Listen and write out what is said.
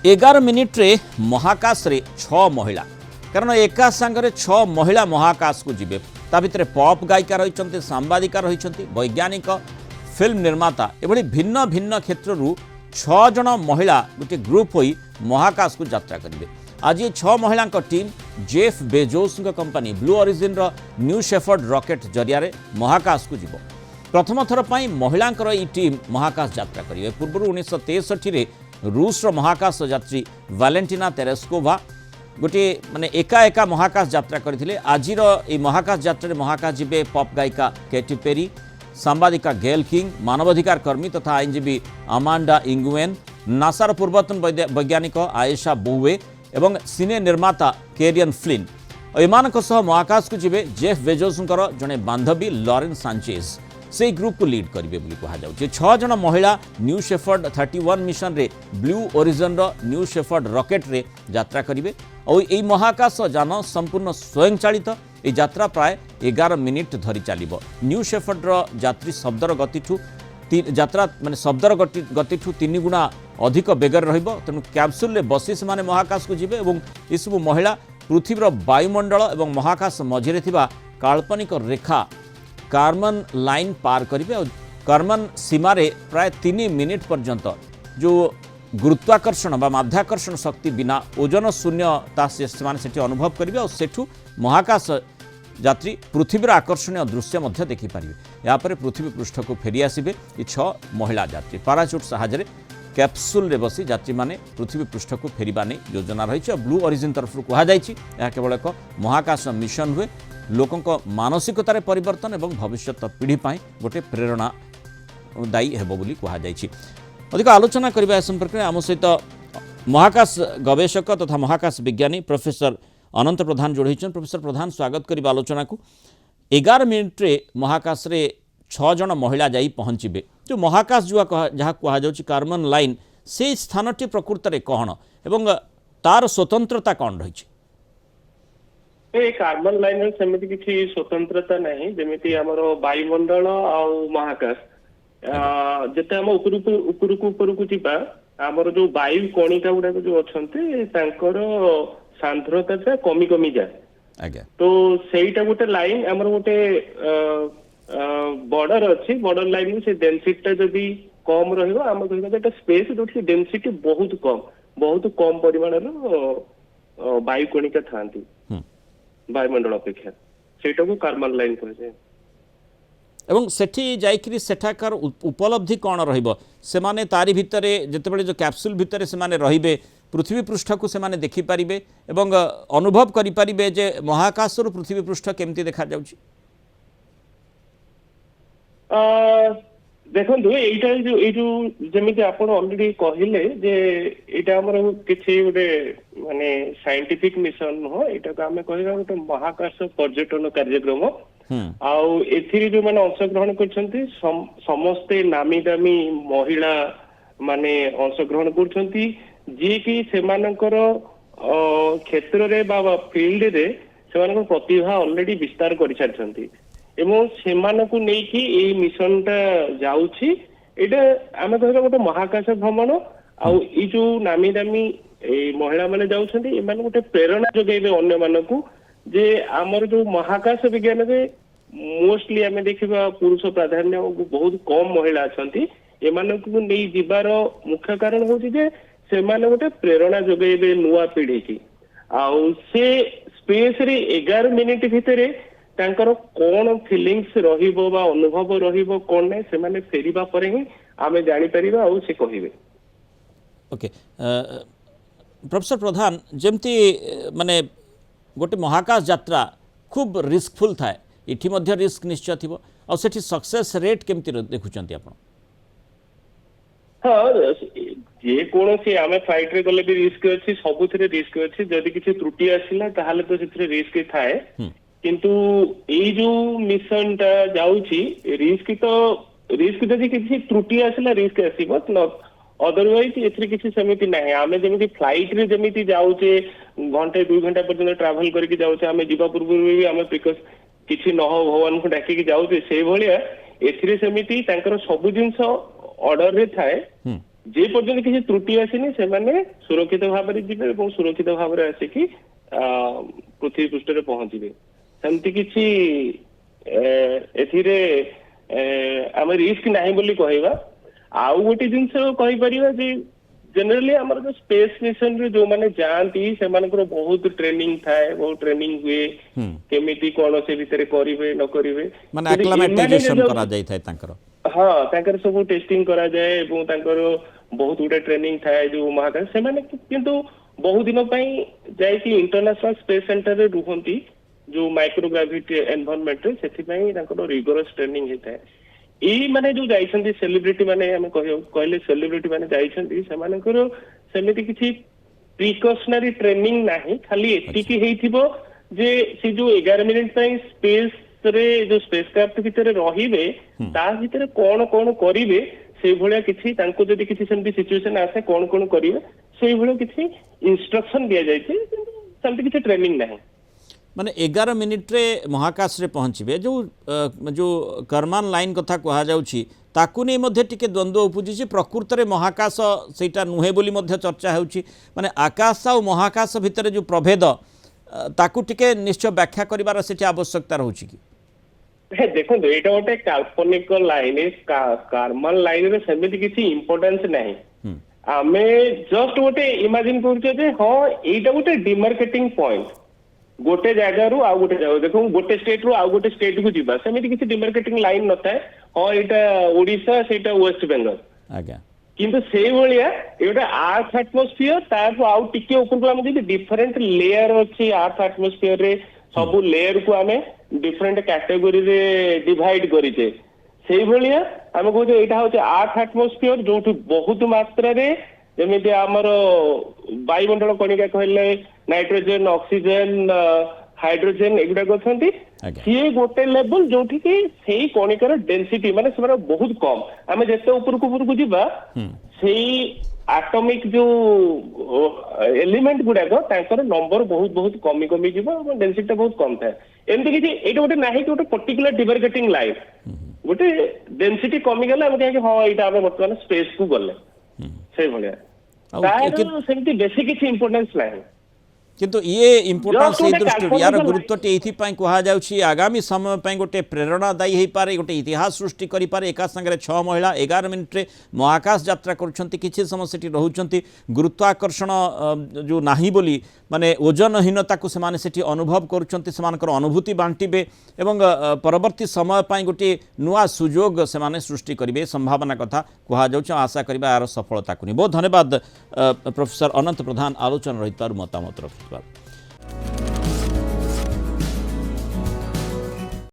11 मिनिट्रे महाकाश रे 6 महिला कारण एका सांगरे 6 महिला महाकाश को जीवे ता भितर पॉप गायिका रही सांबादिका रही वैज्ञानिक फिल्म निर्माता एभली भिन्न भिन्न क्षेत्रु 6 जन महिला गोटे ग्रुप होई महाकाश को यात्रा करेंगे। आज ये 6 महिला team Jeff Bezos company blue origin new shepherd rocket जरिया महाकाश को जीव। प्रथम थर पर महिलांकर ई टीम महाकाश यात्रा करेंगे। पूर्व 1963 रूस महाकाश यात्री वैलेंटिना तेरेस्कोवा गोटे माने एका एका महाकाश यात्रा करथिले। आजिर ए महाकाश यात्रा महाकाश जीवे पॉप गायिका केटी पेरी, सांबादिका गेल किंग, मानवाधिकार कर्मी तथा आईनजीवी अमांडा इंगुएन, नासार पूर्वतन वैज्ञानिक आयेशा बोवे एवं सिने निर्माता केरियन फ्लिन। एमानक सह महाकाश को जीवे जेफ बेजोसंकर जने बांधवी लॉरेन सांचेज से ग्रुप को लीड करेंगे कहुच्छे। 6 जन महिला न्यू शेफर्ड 31 मिशन रे blue origin new shepherd rocket रे यात्रा करेंगे और यही महाकाश यान संपूर्ण स्वयं चालित ये यात्रा प्राय 11 मिनिट धरी चलो। न्यू शेफर्ड यात्री शब्दर गतिठू यात्रा माने शब्दर गतिठू 3 गुणा अधिक बेगर रहिबो। तेणु कैप्सूल रे बसी से माने महाकाश को जीवे और ये सब महिला पृथ्वीर वायुमंडल और महाकाश मझिरे थिबा काल्पनिक रेखा कार्मन लाइन पार करेंगे और कार्मन सीमार प्राय 3 मिनिट पर्यंत जो गुरुत्वाकर्षण बा माध्याकर्षण शक्ति बिना ओजन शून्यता से अनुभव करेंगे और सेठू महाकाश यात्री पृथ्वीर आकर्षणीय दृश्य देखिपारे। यापर पृथ्वी पृष्ठ को फेरी आसबे ये 6 महिला यात्री पाराचूट साहाय्य कैप्सूल रे बसी यात्री माने पृथ्वी पृष्ठ को फेरिबा नै योजना रही। ब्लू ओरिजिन तरफ कहुई केवल एक महाकाश मिशन हुए लोकों मानसिकतार परिवर्तन और भविष्य पीढ़ी गोटे प्रेरणा दायी हेबो बोली कहुई। अधिक आलोचना करबा संपर्क में आम सहित महाकाश गवेषक तथा महाकाश विज्ञानी प्रोफेसर अनंत प्रधान जोड़ी। प्रोफेसर प्रधान स्वागत करिबा आलोचना को। 11 मिनिट रे महाकाश रे 6 जन महिला जाई पहुँचे। जो महाकाश जहाँ कहुच्छी कार्बन लाइन से स्थानटी प्रकृत में कौन एवं तार स्वतंत्रता कौन रही? कार्बन लाइन सेमती किसी स्वतंत्रता नहीं जमीती आमर वायुमंडल आ महाकाश जिते आम उपरकू जीवा आमर जो वायु कणिका गुड़ाक जो अच्छा सांद्रता कमी कमी जाए। तो सहीटा गोटे लाइन आमर गोटे बॉर्डर अच्छी बॉर्डर लाइन से डेनसिटी जदि कम रम कह स्पेस जो डेनसिटी बहुत कम परिमाण वायु कणिका था वायुमंडल अपेक्षा सेटा को कार्बन लाइन कहे। एवं सेठी जाइकरी सेठाकार उपलब्धि कौन रहिबो से माने तारी भितरे जेतेबेले जो कैप्सूल भितरे से माने रहिबे पृथ्वी पृष्ठ को से माने देखि पारिबे एवं अनुभव करि पारिबे जे महाकाशर पृथ्वी पृष्ठ केमती देखा जाउची? देखो जो जमी आप अलरेडी कहले जे एटा हमर किछि गोटे माने साइंटिफिक मिशन नुह एटा को आमे कहबा गोटे महाकाश पर्यटन कार्यक्रम आउ एथिरि जो माने अंशग्रहण करछंती समस्ते नामी दामी महिला माने अंशग्रहण करछंती जे कि सेमानकर क्षेत्र रे बा फील्ड रे सेमानकर प्रतिभा अलरेडी विस्तार करि सारछंती एवं सेमानकु नेकी ए मिशन टा जाउछि। एटा आमे कहबा गोटे महाकाश भ्रमण आउ ई जो नामी दामी महिला माने जाउछंती एमान गोटे प्रेरणा जोगैबे अन्य मानकु जे आमर जो महाकाश विज्ञान रे मोस्टली आमे देखिबा पुरुष प्राधान्य बहुत कम महिला अछंती एमानकु नै जिबार मुख्य कारण होछि जे सेमाने गोटे प्रेरणा जोगैबे नुआ पीढ़ी की आउ से स्पेस रे 11 मिनिट भितरे तांकर कौन फीलिंग्स रहिबो बा अनुभव रहिबो कौन नै से माने फेरिबा परे ही आमे जानि परिबा आ से कहिबे। ओके प्रोफेसर प्रधान जमती माने गोटे महाकाश यात्रा खूब रिस्कफुल थाए इठी मध्य रिस्क निश्चय थिबो आ सेठी सक्सेस रेट केमती देखुचंती आपण? हाँ जे कौन सी आमे फ्लाइट रे गले भी रिस्क अछि सबुथिरे रिस्क अछि जदि किछि त्रुटि आसिला ताहाले तो सेथिरे रिस्क थाए किंतु ये जो मिशन टा जाउची रिस्क जदि किसी त्रुटि आसला रिस्क आसीबो अदरवाइज एथरे किसी समिति नाही। आमे जेमिति फ्लाइट रे जेमिति जाउचे घंटे 2 घंटा पर्यंत ट्रैवल करके जाउचे आमे जीवा पूर्व भी आमे किछि न हो भगवान को डाकी के जाउचे से भलिया एथरे समिति तांकर सब जिंस ऑर्डर रे थाए যে পর্যন্ত କିଛି ତ୍ରୁଟି ଆସିନି ସେମାନେ ସୁରକ୍ଷିତ ଭାବରେ ଯିବେ ଏବଂ ସୁରକ୍ଷିତ ଭାବରେ ଆସିକି ପୃଥିବୀ ପୃଷ୍ଠରେ ପହଞ୍ଚିବେ। ସେମିତି କିଛି ଏଥିରେ ଆମେ ରିସ୍କ ନାହିଁ ବୋଲି କହିବା। ଆଉ ଗୋଟେ ଜିନିଷ କହିପାରିବା ଯେ ଜେନେରାଲି ଆମର ଯୋଉ ସ୍ପେସ୍ ମିଶନ ରେ ଯୋଉମାନେ ଯାଆନ୍ତି ସେମାନଙ୍କର ବହୁତ ଟ୍ରେନିଂ ଥାଏ, ବହୁତ ଟ୍ରେନିଂ ହୁଏ କେମିତି କଣ ସେ ଭିତରେ କରିବେ ନ କରିବେ, ମାନେ ଆକ୍ଲାମାଟାଇଜେସନ କରା ଯାଇଥାଏ ତାଙ୍କର। ହଁ ତାଙ୍କର ସବୁ ଟେଷ୍ଟିଂ କରାଯାଏ ଏବଂ ତାଙ୍କର ବହୁତ ଗୁଡେ ଟ୍ରେନିଂ ଥାଏ ଯୋଉ ମହାକାଶ ସେମାନେ କିନ୍ତୁ ବହୁ ଦିନ ପାଇଁ ଯାଇକି ଇଣ୍ଟରନ୍ୟାସନାଲ ସ୍ପେସ୍ ସେଣ୍ଟରରେ ରୁହନ୍ତି ଯୋଉ ମାଇକ୍ରୋଗ୍ରାଭିଟି ଏନଭାରନମେଣ୍ଟରେ, ସେଥିପାଇଁ ତାଙ୍କର ରିଗରସ୍ ଟ୍ରେନିଂ ହେଇଥାଏ। ଏଇ ମାନେ ଯୋଉ ଯାଇଛନ୍ତି ସେଲିବ୍ରିଟି ମାନେ ଆମେ କହିଲେ ସେଲିବ୍ରିଟି ମାନେ ଯାଇଛନ୍ତି ସେମାନଙ୍କର ସେମିତି କିଛି ପ୍ରିକସନାରୀ ଟ୍ରେନିଂ ନାହିଁ, ଖାଲି ଏତିକି ହେଇଥିବ ଯେ ସେ ଯୋଉ 11 ମିନିଟ୍ ପାଇଁ ସ୍ପେସ୍ ରେ ଯୋଉ ସ୍ପେସ୍ କ୍ରାଫ୍ଟ ଭିତରେ ରହିବେ ତା ଭିତରେ କଣ କଣ କରିବେ ସେଇଭଳିଆ କିଛି ତାଙ୍କୁ ଯଦି କିଛି ସେମିତି ସିଚୁଏସନ ଆସେ କଣ କଣ କରିବେ ସେଇଭଳିଆ କିଛି ଇନଷ୍ଟ୍ରକ୍ସନ ଦିଆଯାଇଛି, କିନ୍ତୁ ସେମିତି କିଛି ଟ୍ରେନିଂ ନାହିଁ। ମାନେ 11 ମିନିଟ୍ରେ ମହାକାଶରେ ପହଞ୍ଚିବେ जो कर्मान लाइन कथा कहुच्छी ताकू नहीं मध्य टिके द्वंद्व उपजी प्रकृत महाकाश सेटा नुहे बोली मध्य चर्चा होची माने आकाश और महाकाश भितर जो प्रभेद ताकू टिके निश्चय व्याख्या करिवार सेठी आवश्यकता रहउची कि देखो एटा गोटे काल्पनिक लाइन कर्मन लाइन रे सेमिति किसी इंपोर्टेंस नहीं। आमे जस्ट गोटे इमेजिन करूचे जे हां एटा गोटे डिमार्केटिंग पॉइंट गोटे जगह रु आ गोटे जगह देखो गोटे स्टेट रु आ गोटे स्टेट को जीवा सेमिति किसी डिमार्केटिंग लाइन नथाय हां एटा ओडिशा सेटा वेस्ट बेंगल आज्ञा किंतु सेई भलिया एटा अर्थ एटमॉस्फेयर तार आउ टिके ऊपर को हम जे डिफरेंट लेयर अछि अर्थ एटमॉस्फेयर रे सब लेयर को आमे डिफरेंट कैटेगरी रे डिवाइड करिचे सेई भलिया हम कहू जे एटा होचे अर्थ एटमॉस्फेयर जोठी बहुत मात्रा रे जेमिति हमर वायुमंडल कणिका कहले नाइट्रोजन ऑक्सीजन हाइड्रोजन एगुडा कहथंती सी गोटे लेवल जोठी कि सेई कणिकार डेंसिटी माने सेमार बहुत कम आमे जेते ऊपर को जिबा सेई एटॉमिक जो एलिमेंट गुडाक तांकर नंबर बहुत बहुत कमी कमी जीव और डेंसिटी बहुत कम थाए एमती किसी एटा गोटे नाही कि गोटे पर्टिकुलर डिमार्केटिंग लाइन गोटे डेंसिटी कमी गले हम कहे हां एटा हम वर्तमान स्पेस को गले से भलिया तार सेमती बेसी किसी इंपोर्टेंस नाही किंतु ये इम्पोर्टान्स से दृष्टि यार गुरुत्व ये कहुच्छी आगामी समय पर गोटे प्रेरणादायी हो पारे गोटे इतिहास सृष्टि करें एका संगे 6 महिला 11 मिनिट्रे महाकाश यात्रा कर समय से रोच गुरुत्वाकर्षण जो नाही बोली माने ओजनहीनता को से अनुभव कर अनुभूति बांटे एवं परवर्ती समय पर गोटे नुआ सुजोग से सृष्टि करेंगे संभावना कथा कहुच्छे आशा करवा यार सफलता को नहीं। बहुत धन्यवाद प्रोफेसर अनंत प्रधान आलोचना रही मतामत रखिबार।